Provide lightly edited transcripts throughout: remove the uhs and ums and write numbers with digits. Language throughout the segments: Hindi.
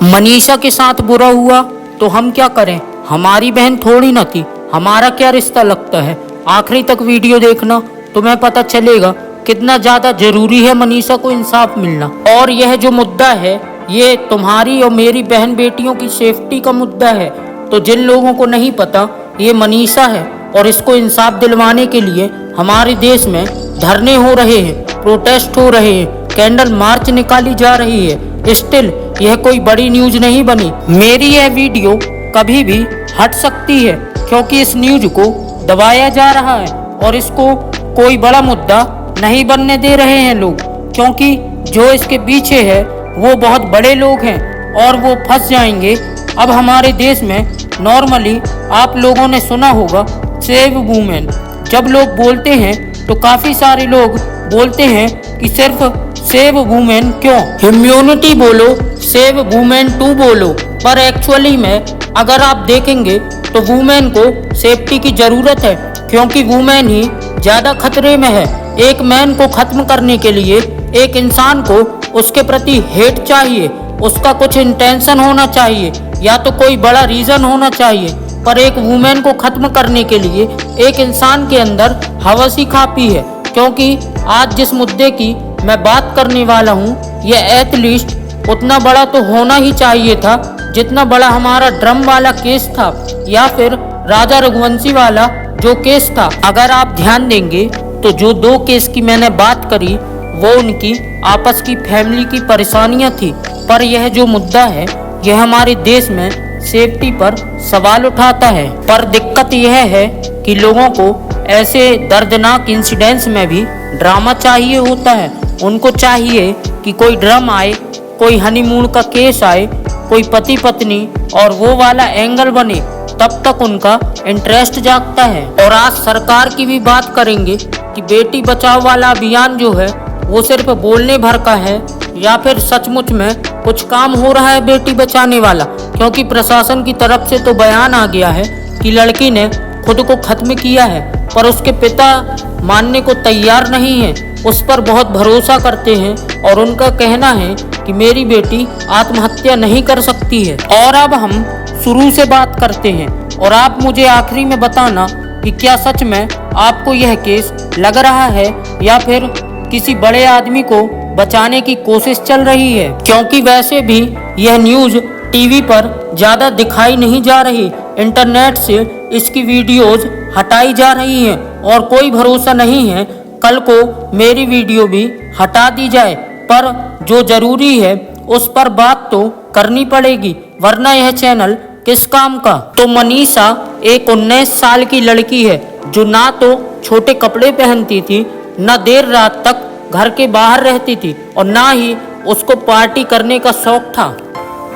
मनीषा के साथ बुरा हुआ तो हम क्या करें, हमारी बहन थोड़ी ना थी, हमारा क्या रिश्ता लगता है। आखिरी तक वीडियो देखना, तुम्हें पता चलेगा कितना ज्यादा जरूरी है मनीषा को इंसाफ मिलना। और यह जो मुद्दा है ये तुम्हारी और मेरी बहन बेटियों की सेफ्टी का मुद्दा है। तो जिन लोगों को नहीं पता, ये मनीषा है और इसको इंसाफ दिलवाने के लिए हमारे देश में धरने हो रहे हैं, प्रोटेस्ट हो रहे हैं, कैंडल मार्च निकाली जा रही है। स्टिल यह कोई बड़ी न्यूज नहीं बनी। मेरी यह वीडियो कभी भी हट सकती है क्योंकि इस न्यूज को दबाया जा रहा है और इसको कोई बड़ा मुद्दा नहीं बनने दे रहे हैं लोग, क्योंकि जो इसके पीछे है वो बहुत बड़े लोग हैं और वो फंस जाएंगे। अब हमारे देश में नॉर्मली आप लोगों ने सुना होगा सेव वुमेन। जब लोग बोलते हैं तो काफ़ी सारे लोग बोलते हैं कि सिर्फ सेव वुमेन क्यों, इम्यूनिटी बोलो, सेव वुमेन 2 बोलो। पर एक्चुअली में अगर आप देखेंगे तो वुमेन को सेफ्टी की ज़रूरत है, क्योंकि वुमेन ही ज़्यादा खतरे में है। एक मैन को ख़त्म करने के लिए एक इंसान को उसके प्रति हेट चाहिए, उसका कुछ इंटेंशन होना चाहिए या तो कोई बड़ा रीज़न होना चाहिए। पर एक वुमेन को ख़त्म करने के लिए एक इंसान के अंदर हवस ही काफ़ी है। क्योंकि आज जिस मुद्दे की मैं बात करने वाला हूँ ये एटलीस्ट उतना बड़ा तो होना ही चाहिए था जितना बड़ा हमारा ड्रम वाला केस था या फिर राजा रघुवंशी वाला जो केस था। अगर आप ध्यान देंगे तो जो 2 केस की मैंने बात करी वो उनकी आपस की फैमिली की परेशानियां थी। पर यह जो मुद्दा है यह हमारे देश में सेफ्टी पर सवाल उठाता है। पर दिक्कत यह है कि लोगों को ऐसे दर्दनाक इंसिडेंट्स में भी ड्रामा चाहिए होता है। उनको चाहिए कि कोई ड्रामा आए, कोई हनीमून का केस आए, कोई पति पत्नी और वो वाला एंगल बने, तब तक उनका इंटरेस्ट जागता है। और आज सरकार की भी बात करेंगे कि बेटी बचाओ वाला अभियान जो है वो सिर्फ बोलने भर का है या फिर सचमुच में कुछ काम हो रहा है बेटी बचाने वाला। क्योंकि प्रशासन की तरफ से तो बयान आ गया है कि लड़की ने खुद को खत्म किया है, पर उसके पिता मानने को तैयार नहीं है, उस पर बहुत भरोसा करते हैं और उनका कहना है कि मेरी बेटी आत्महत्या नहीं कर सकती है। और अब हम शुरू से बात करते हैं और आप मुझे आखिरी में बताना कि क्या सच में आपको यह केस लग रहा है या फिर किसी बड़े आदमी को बचाने की कोशिश चल रही है। क्योंकि वैसे भी यह न्यूज़ टीवी पर ज़्यादा दिखाई नहीं जा रही, इंटरनेट से इसकी वीडियोस हटाई जा रही हैं और कोई भरोसा नहीं है कल को मेरी वीडियो भी हटा दी जाए। पर जो ज़रूरी है उस पर बात तो करनी पड़ेगी, वरना यह चैनल किस काम का। तो मनीषा एक 19 साल की लड़की है जो ना तो छोटे कपड़े पहनती थी, ना देर रात तक घर के बाहर रहती थी और ना ही उसको पार्टी करने का शौक था।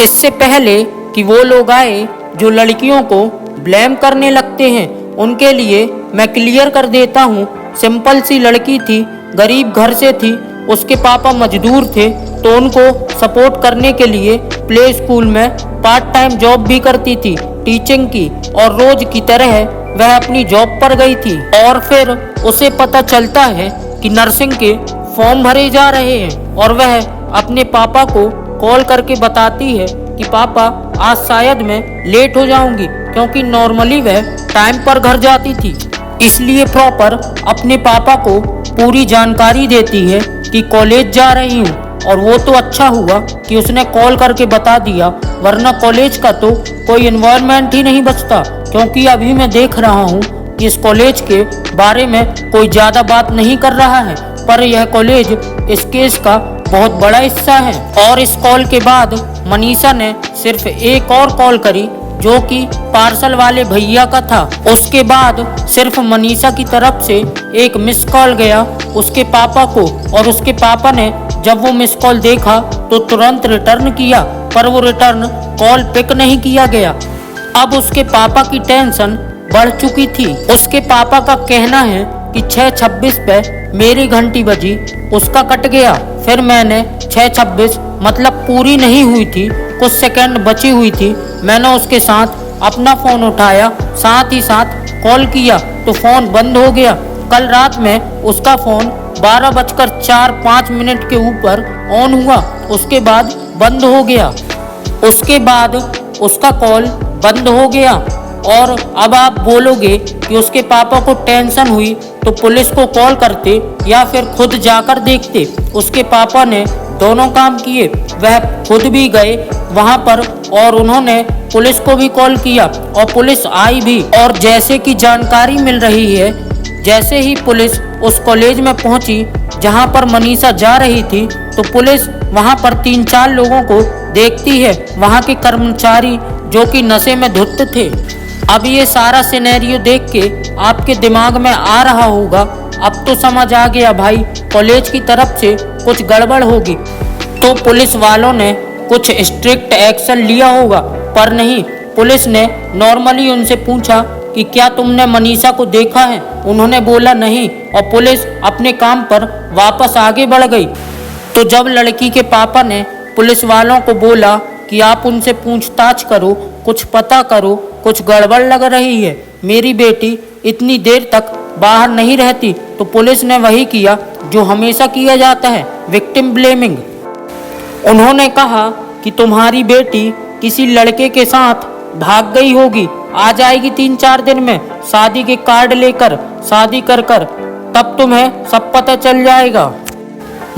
इससे पहले कि वो लोग आए जो लड़कियों को ब्लेम करने लगते हैं, उनके लिए मैं क्लियर कर देता हूँ। सिंपल सी लड़की थी, गरीब घर से थी, उसके पापा मजदूर थे, तो उनको सपोर्ट करने के लिए प्ले स्कूल में पार्ट टाइम जॉब भी करती थी टीचिंग की, और रोज की तरह वह अपनी जॉब पर गई थी। और फिर उसे पता चलता है कि नर्सिंग के फॉर्म भरे जा रहे हैं और वह अपने पापा को कॉल करके बताती है कि पापा आज शायद मैं लेट हो जाऊंगी, क्योंकि नॉर्मली वह टाइम पर घर जाती थी। इसलिए प्रॉपर अपने पापा को पूरी जानकारी देती है कि कॉलेज जा रही हूँ। और वो तो अच्छा हुआ कि उसने कॉल करके बता दिया, वरना कॉलेज का तो कोई एनवायरनमेंट ही नहीं बचता। क्योंकि अभी मैं देख रहा हूँ कि इस कॉलेज के बारे में कोई ज़्यादा बात नहीं कर रहा है, पर यह कॉलेज इस केस का बहुत बड़ा हिस्सा है। और इस कॉल के बाद मनीषा ने सिर्फ एक और कॉल करी जो कि पार्सल वाले भैया का था। उसके बाद सिर्फ मनीषा की तरफ से एक मिस कॉल गया उसके पापा को, और उसके पापा ने जब वो मिस कॉल देखा तो तुरंत रिटर्न किया, पर वो रिटर्न कॉल पिक नहीं किया गया। अब उसके पापा की टेंशन बढ़ चुकी थी। उसके पापा का कहना है कि 6:26 पे मेरी घंटी बजी, उसका कट गया। फिर मैंने 6:26 मतलब पूरी नहीं हुई थी, कुछ सेकंड बची हुई थी, मैंने उसके साथ अपना फ़ोन उठाया, साथ ही साथ कॉल किया तो फ़ोन बंद हो गया। कल रात में उसका फ़ोन 12:04-5 के ऊपर ऑन हुआ, उसके बाद बंद हो गया। उसके बाद उसका कॉल बंद हो गया। और अब आप बोलोगे कि उसके पापा को टेंशन हुई तो पुलिस को कॉल करते या फिर खुद जाकर देखते। उसके पापा ने दोनों काम किए। वह खुद भी गए वहां पर और उन्होंने पुलिस को भी कॉल किया और पुलिस आई भी। और जैसे कि जानकारी मिल रही है, जैसे ही पुलिस उस कॉलेज में पहुंची जहां पर मनीषा जा रही थी, तो पुलिस वहां पर 3-4 लोगों को देखती है, वहां के कर्मचारी जो कि नशे में धुत थे। अब ये सारा सिनेरियो देख के आपके दिमाग में आ रहा होगा, अब तो समझ आ गया भाई, कॉलेज की तरफ से कुछ गड़बड़ होगी। तो पुलिस वालों ने कुछ स्ट्रिक्ट एक्शन लिया होगा, पर नहीं, पुलिस ने नॉर्मली उनसे पूछा कि क्या तुमने मनीषा को देखा है? उन्होंने बोला नहीं और पुलिस अपने काम पर वापस आगे बढ़ गई। तो जब लड़की के पापा ने पुलिस वालों को बोला कि आप उनसे पूछताछ करो, कुछ पता करो, कुछ गड़बड़ लग रही है, मेरी बेटी इतनी देर तक बाहर नहीं रहती, तो पुलिस ने वही किया जो हमेशा किया जाता है, विक्टिम ब्लेमिंग। उन्होंने कहा कि तुम्हारी बेटी किसी लड़के के साथ भाग गई होगी, आ जाएगी 3-4 दिन में शादी के कार्ड लेकर, शादी कर कर, तब तुम्हें सब पता चल जाएगा।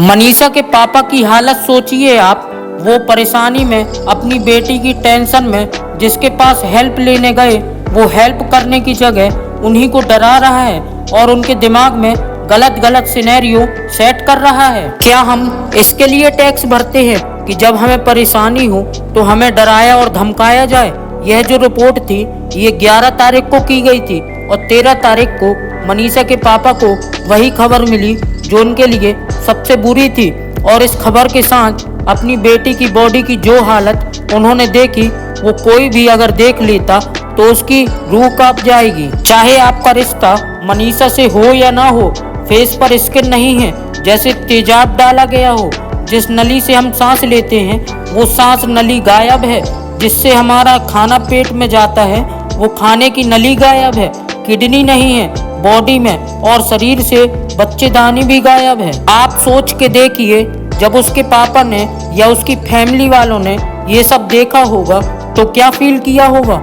मनीषा के पापा की हालत सोचिए आप, वो परेशानी में, अपनी बेटी की टेंशन में, जिसके पास हेल्प लेने गए वो हेल्प करने की जगह उन्हीं को डरा रहा है और उनके दिमाग में गलत गलत सिनेरियो सेट कर रहा है। क्या हम इसके लिए टैक्स भरते हैं कि जब हमें परेशानी हो तो हमें डराया और धमकाया जाए? यह जो रिपोर्ट थी ये 11 तारीख को की गई थी और 13 तारीख को मनीषा के पापा को वही खबर मिली जो उनके लिए सबसे बुरी थी। और इस खबर के साथ अपनी बेटी की बॉडी की जो हालत उन्होंने देखी, वो कोई भी अगर देख लेता तो उसकी रूह कांप जाएगी। चाहे आपका रिश्ता मनीषा से हो या ना हो, फेस पर स्किन नहीं है, जैसे तेजाब डाला गया हो। जिस नली से हम सांस लेते हैं वो सांस नली गायब है, जिससे हमारा खाना पेट में जाता है वो खाने की नली गायब है, किडनी नहीं है बॉडी में, और शरीर से बच्चेदानी भी गायब है। आप सोच के देखिए, जब उसके पापा ने या उसकी फैमिली वालों ने ये सब देखा होगा तो क्या फील किया होगा।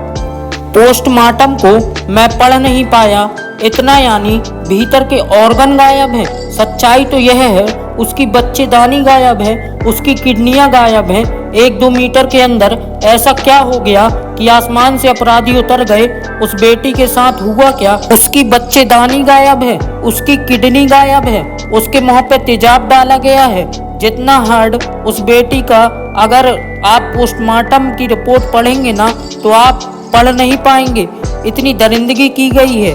पोस्टमार्टम को मैं पढ़ नहीं पाया, इतना यानी भीतर के ऑर्गन गायब है। सच्चाई तो यह है उसकी बच्चेदानी गायब है, उसकी किडनियां गायब हैं। 1-2 मीटर के अंदर ऐसा क्या हो गया कि आसमान से अपराधी उतर गए? उस बेटी के साथ हुआ क्या? उसकी बच्चेदानी गायब है, उसकी किडनी गायब है, उसके मुंह पे तेजाब डाला गया है। जितना हार्ड उस बेटी का, अगर आप पोस्टमार्टम की रिपोर्ट पढ़ेंगे ना तो आप पढ़ नहीं पाएंगे, इतनी दरिंदगी की गई है।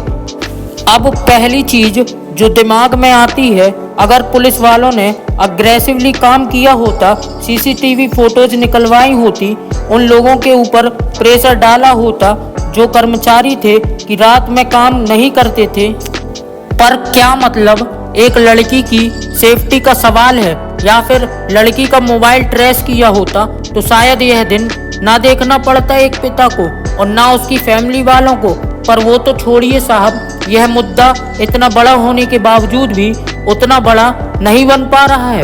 अब पहली चीज जो दिमाग में आती है, अगर पुलिस वालों ने अग्रेसिवली काम किया होता, सीसीटीवी फोटोज निकलवाई होती, उन लोगों के ऊपर प्रेशर डाला होता जो कर्मचारी थे कि रात में काम नहीं करते थे। पर क्या मतलब, एक लड़की की सेफ्टी का सवाल है, या फिर लड़की का मोबाइल ट्रेस किया होता तो शायद यह दिन ना देखना पड़ता एक पिता को और ना उसकी फैमिली वालों को। पर वो तो छोड़िए साहब, यह मुद्दा इतना बड़ा होने के बावजूद भी उतना बड़ा नहीं बन पा रहा है।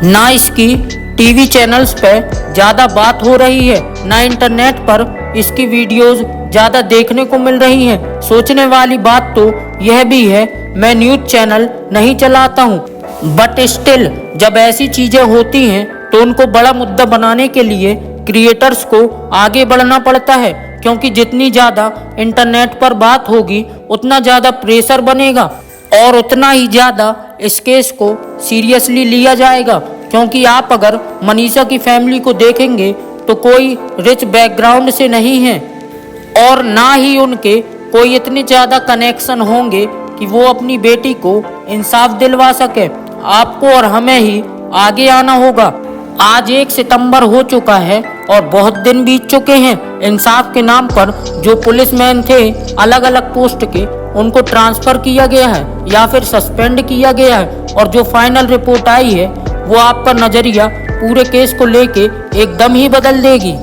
ना इसकी टीवी चैनल्स पे ज़्यादा बात हो रही है, ना इंटरनेट पर इसकी वीडियोस ज़्यादा देखने को मिल रही हैं। सोचने वाली बात तो यह भी है, मैं न्यूज़ चैनल नहीं चलाता हूँ, बट स्टिल जब ऐसी चीज़ें होती हैं तो उनको बड़ा मुद्दा बनाने के लिए क्रिएटर्स को आगे बढ़ना पड़ता है, क्योंकि जितनी ज़्यादा इंटरनेट पर बात होगी उतना ज़्यादा प्रेशर बनेगा और उतना ही ज़्यादा इस केस को सीरियसली लिया जाएगा। क्योंकि आप अगर मनीषा की फैमिली को देखेंगे तो कोई रिच बैकग्राउंड से नहीं है और ना ही उनके कोई इतने ज़्यादा कनेक्शन होंगे कि वो अपनी बेटी को इंसाफ दिलवा सके। आपको और हमें ही आगे आना होगा। आज 1 सितंबर हो चुका है और बहुत दिन बीत चुके हैं। इंसाफ के नाम पर जो पुलिसमैन थे अलग अलग पोस्ट के, उनको ट्रांसफ़र किया गया है या फिर सस्पेंड किया गया है, और जो फाइनल रिपोर्ट आई है वो आपका नज़रिया पूरे केस को लेके एकदम ही बदल देगी।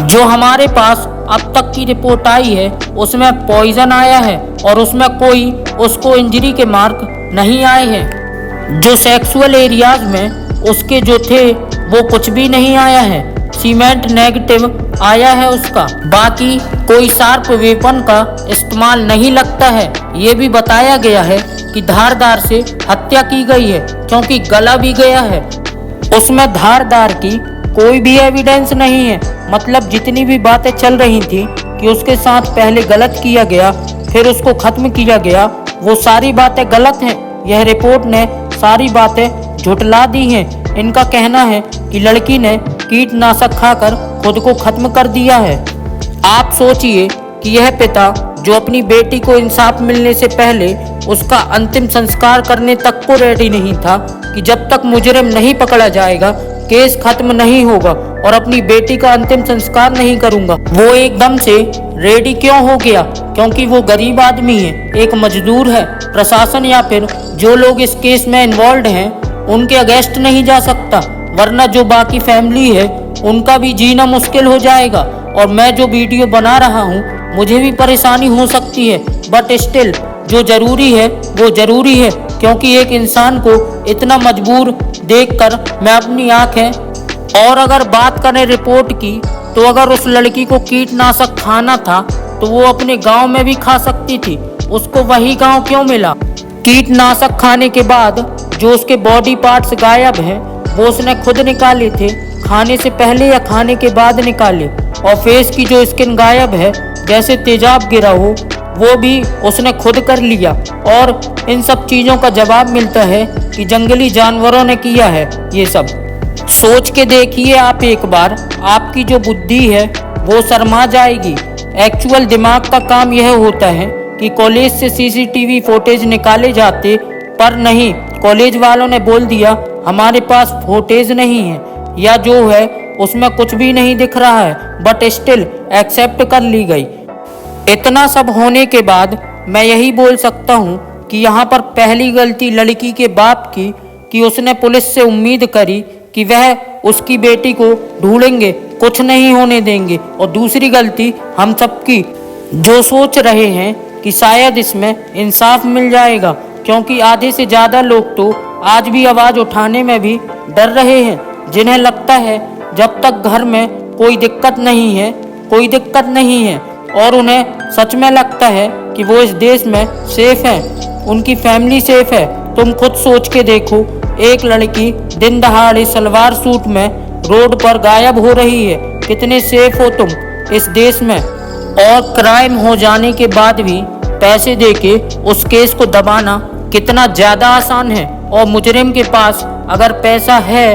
जो हमारे पास अब तक की रिपोर्ट आई है उसमें पॉइजन आया है और उसमें कोई उसको इंजरी के मार्क नहीं आए हैं। जो सेक्सुअल एरियाज में उसके जो थे वो कुछ भी नहीं आया है। सीमेंट नेगेटिव आया है उसका। बाकी कोई शार्प वेपन का इस्तेमाल नहीं लगता है। ये भी बताया गया है कि धारदार से हत्या की गई है क्योंकि गला भी गया है। उसमें धारदार की कोई भी एविडेंस नहीं है। मतलब जितनी भी बातें चल रही थी कि उसके साथ पहले गलत किया गया फिर उसको खत्म किया गया, वो सारी बातें गलत हैं। यह रिपोर्ट ने सारी बातें झुठला दी हैं। इनका कहना है कि लड़की ने कीटनाशक खाकर खुद को खत्म कर दिया है। आप सोचिए कि यह पिता जो अपनी बेटी को इंसाफ मिलने से पहले उसका अंतिम संस्कार करने तक को रेडी नहीं था कि जब तक मुजरिम नहीं पकड़ा जाएगा केस खत्म नहीं होगा और अपनी बेटी का अंतिम संस्कार नहीं करूंगा, वो एकदम से रेडी क्यों हो गया? क्योंकि वो गरीब आदमी है, एक मजदूर है। प्रशासन या फिर जो लोग इस केस में इन्वॉल्व हैं उनके अगेंस्ट नहीं जा सकता, वरना जो बाकी फैमिली है उनका भी जीना मुश्किल हो जाएगा। और मैं जो वीडियो बना रहा हूँ मुझे भी परेशानी हो सकती है, बट स्टिल जो जरूरी है वो जरूरी है, क्योंकि एक इंसान को इतना मजबूर देखकर मैं अपनी आंखें। और अगर बात करें रिपोर्ट की, तो अगर उस लड़की को कीटनाशक खाना था तो वो अपने गांव में भी खा सकती थी। उसको वही गांव क्यों मिला? कीटनाशक खाने के बाद जो उसके बॉडी पार्ट्स गायब हैं वो उसने खुद निकाले थे, खाने से पहले या खाने के बाद निकाले। और फेस की जो स्किन गायब है, जैसे तेजाब गिरा हो, वो भी उसने खुद कर लिया। और इन सब चीज़ों का जवाब मिलता है कि जंगली जानवरों ने किया है ये सब। सोच के देखिए आप एक बार, आपकी जो बुद्धि है वो शर्मा जाएगी। एक्चुअल दिमाग का काम यह होता है कि कॉलेज से सीसीटीवी फुटेज निकाले जाते, पर नहीं, कॉलेज वालों ने बोल दिया हमारे पास फुटेज नहीं है, या जो है उसमें कुछ भी नहीं दिख रहा है, बट स्टिल एक्सेप्ट कर ली गई। इतना सब होने के बाद मैं यही बोल सकता हूँ कि यहाँ पर पहली गलती लड़की के बाप की कि उसने पुलिस से उम्मीद करी कि वह उसकी बेटी को ढूंढेंगे, कुछ नहीं होने देंगे। और दूसरी गलती हम सबकी, जो सोच रहे हैं कि शायद इसमें इंसाफ मिल जाएगा, क्योंकि आधे से ज़्यादा लोग तो आज भी आवाज़ उठाने में भी डर रहे हैं, जिन्हें लगता है जब तक घर में कोई दिक्कत नहीं है, और उन्हें सच में लगता है कि वो इस देश में सेफ हैं, उनकी फैमिली सेफ है। तुम खुद सोच के देखो, एक लड़की दिन दहाड़े सलवार सूट में रोड पर गायब हो रही है, कितने सेफ हो तुम इस देश में? और क्राइम हो जाने के बाद भी पैसे देके उस केस को दबाना कितना ज़्यादा आसान है। और मुजरिम के पास अगर पैसा है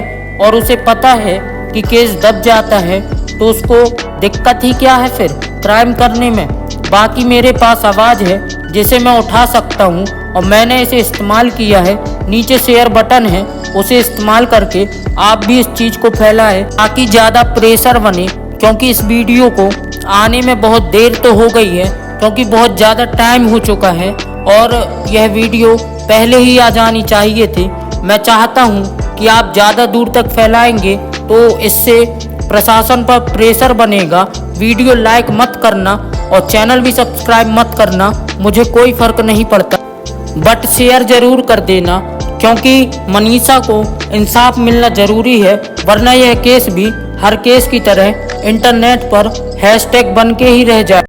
और उसे पता है कि केस दब जाता है तो उसको दिक्कत ही क्या है फिर क्राइम करने में? बाकी मेरे पास आवाज़ है जिसे मैं उठा सकता हूँ और मैंने इसे इस्तेमाल किया है। नीचे शेयर बटन है, उसे इस्तेमाल करके आप भी इस चीज़ को फैलाएं ताकि ज़्यादा प्रेशर बने, क्योंकि इस वीडियो को आने में बहुत देर तो हो गई है, क्योंकि बहुत ज़्यादा टाइम हो चुका है और यह वीडियो पहले ही आ जानी चाहिए थी। मैं चाहता हूँ कि आप ज़्यादा दूर तक फैलाएंगे तो इससे प्रशासन पर प्रेशर बनेगा। वीडियो लाइक मत करना और चैनल भी सब्सक्राइब मत करना, मुझे कोई फ़र्क नहीं पड़ता, बट शेयर ज़रूर कर देना, क्योंकि मनीषा को इंसाफ मिलना ज़रूरी है, वरना यह केस भी हर केस की तरह इंटरनेट पर हैशटैग बन के ही रह जाए।